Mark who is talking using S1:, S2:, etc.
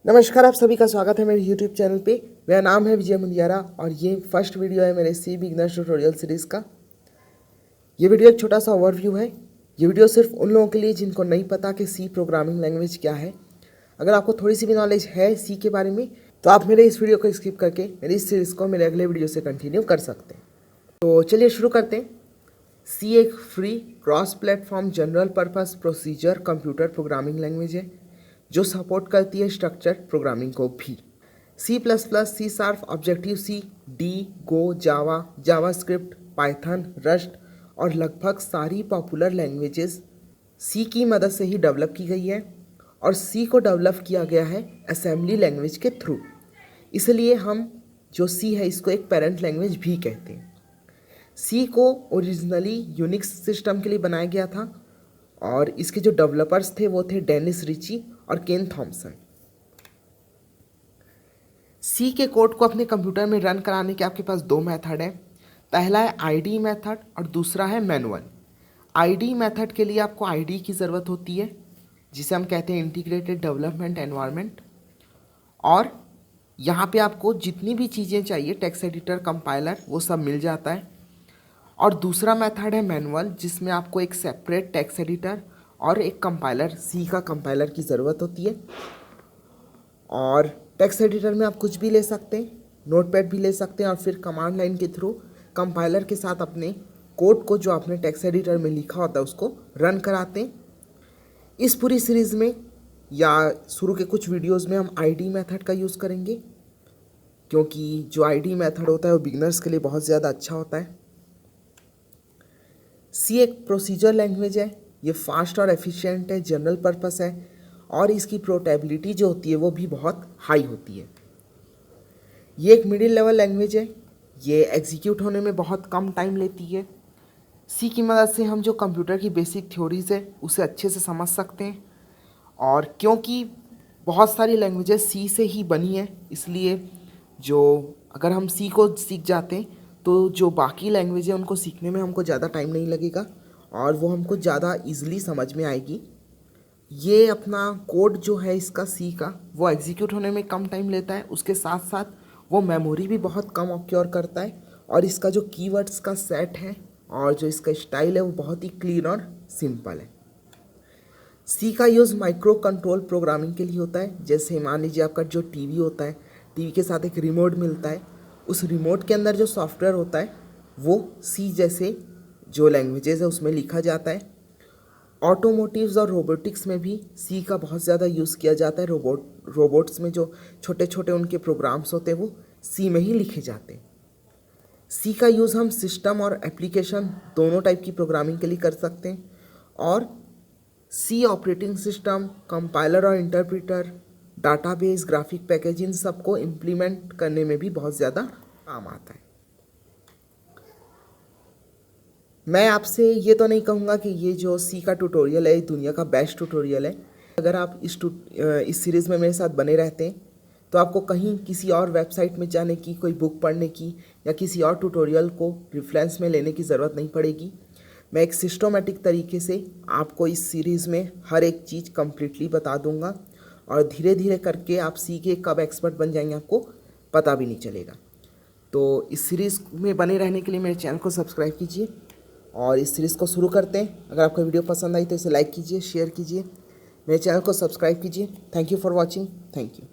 S1: नमस्कार, आप सभी का स्वागत है मेरे YouTube चैनल पे। मेरा नाम है विजय मुंडियारा और ये फर्स्ट वीडियो है मेरे सी बिगनर्स ट्यूटोरियल सीरीज़ का। ये वीडियो एक छोटा सा ओवरव्यू है। ये वीडियो सिर्फ उन लोगों के लिए जिनको नहीं पता कि सी प्रोग्रामिंग लैंग्वेज क्या है। अगर आपको थोड़ी सी भी नॉलेज है सी के बारे में तो आप मेरे इस वीडियो को स्किप करके मेरी इस सीरीज़ को मेरे अगले वीडियो से कंटिन्यू कर सकते हैं। तो चलिए शुरू करते हैं। सी एक free cross platform general purpose procedure computer programming language है जो सपोर्ट करती है स्ट्रक्चर्ड प्रोग्रामिंग को भी। C plus plus, C sharp, objective C, D, Go, Java, JavaScript, Python, Rust और लगभग सारी पॉपुलर लैंग्वेजेस सी की मदद से ही डेवलप की गई है और सी को डेवलप किया गया है असेंबली लैंग्वेज के थ्रू। इसलिए हम जो सी है इसको एक पेरेंट लैंग्वेज भी कहते हैं। सी को ओरिजिनली यूनिक्स सिस्टम के लिए बनाया गया था और इसके जो डेवलपर्स थे वो थे डेनिस रिची और केन थॉमसन। सी के कोड को अपने कंप्यूटर में रन कराने के आपके पास दो मेथड हैं। पहला है आईडी मेथड और दूसरा है मैनुअल। आईडी मेथड के लिए आपको आईडी की ज़रूरत होती है जिसे हम कहते हैं इंटीग्रेटेड डेवलपमेंट एनवायरनमेंट, और यहाँ पे आपको जितनी भी चीज़ें चाहिए टेक्स्ट एडिटर, कंपाइलर, वो सब मिल जाता है। और दूसरा मेथड है मैनुअल जिसमें आपको एक सेपरेट टेक्स्ट एडिटर और एक कंपाइलर, सी का कंपाइलर की ज़रूरत होती है। और टेक्स्ट एडिटर में आप कुछ भी ले सकते हैं, नोटपैड भी ले सकते हैं और फिर कमांड लाइन के थ्रू कंपाइलर के साथ अपने कोड को जो आपने टेक्स्ट एडिटर में लिखा होता है उसको रन कराते हैं। इस पूरी सीरीज़ में या शुरू के कुछ वीडियोस में हम आईडी मेथड का यूज़ करेंगे क्योंकि जो आईडी मेथड होता है वो बिगनर्स के लिए बहुत ज़्यादा अच्छा होता है। सी एक प्रोसीजर लैंग्वेज है, ये फास्ट और एफिशिएंट है, जनरल पर्पस है और इसकी पोर्टेबिलिटी जो होती है वो भी बहुत हाई होती है। ये एक मिडिल लेवल लैंग्वेज है, ये एग्जीक्यूट होने में बहुत कम टाइम लेती है। सी की मदद से हम जो कंप्यूटर की बेसिक थ्योरीज है उसे अच्छे से समझ सकते हैं और क्योंकि बहुत सारी लैंग्वेजेस सी से ही बनी है इसलिए जो अगर हम सी को सीख जाते हैं तो जो बाकी लैंग्वेज है उनको सीखने में हमको ज़्यादा टाइम नहीं लगेगा और वो हमको ज़्यादा ईजिली समझ में आएगी। ये अपना कोड जो है इसका सी का वो एग्जीक्यूट होने में कम टाइम लेता है, उसके साथ साथ वो मेमोरी भी बहुत कम ऑक्योर करता है और इसका जो कीवर्ड्स का सेट है और जो इसका स्टाइल है वो बहुत ही क्लीन और सिंपल है। सी का यूज़ माइक्रो कंट्रोल प्रोग्रामिंग के लिए होता है। जैसे मान लीजिए आपका जो टीवी होता है, टीवी के साथ एक रिमोट मिलता है, उस रिमोट के अंदर जो सॉफ्टवेयर होता है वो सी जैसे जो लैंग्वेजेस है उसमें लिखा जाता है। ऑटोमोटिव्स और रोबोटिक्स में भी सी का बहुत ज़्यादा यूज़ किया जाता है। रोबोट्स में जो छोटे छोटे उनके प्रोग्राम्स होते हैं वो सी में ही लिखे जाते हैं। सी का यूज़ हम सिस्टम और एप्लीकेशन दोनों टाइप की प्रोग्रामिंग के लिए कर सकते हैं और सी ऑपरेटिंग सिस्टम, कंपाइलर और इंटरप्रेटर, डाटाबेस, ग्राफिक पैकेज, इन सबको इम्प्लीमेंट करने में भी बहुत ज़्यादा काम आता है। मैं आपसे ये तो नहीं कहूँगा कि ये जो सी का ट्यूटोरियल है ये दुनिया का बेस्ट ट्यूटोरियल है। अगर आप इस सीरीज़ में मेरे साथ बने रहते हैं तो आपको कहीं किसी और वेबसाइट में जाने की, कोई बुक पढ़ने की या किसी और ट्यूटोरियल को रेफरेंस में लेने की ज़रूरत नहीं पड़ेगी। मैं एक सिस्टमेटिक तरीके से आपको इस सीरीज़ में हर एक चीज़ कम्प्लीटली बता दूंगा और धीरे धीरे करके आप सी के कब एक्सपर्ट बन जाएंगे आपको पता भी नहीं चलेगा। तो इस सीरीज़ में बने रहने के लिए मेरे चैनल को सब्सक्राइब कीजिए और इस सीरीज़ को शुरू करते हैं। अगर आपको वीडियो पसंद आई तो इसे लाइक कीजिए, शेयर कीजिए, मेरे चैनल को सब्सक्राइब कीजिए। Thank you for watching. Thank you.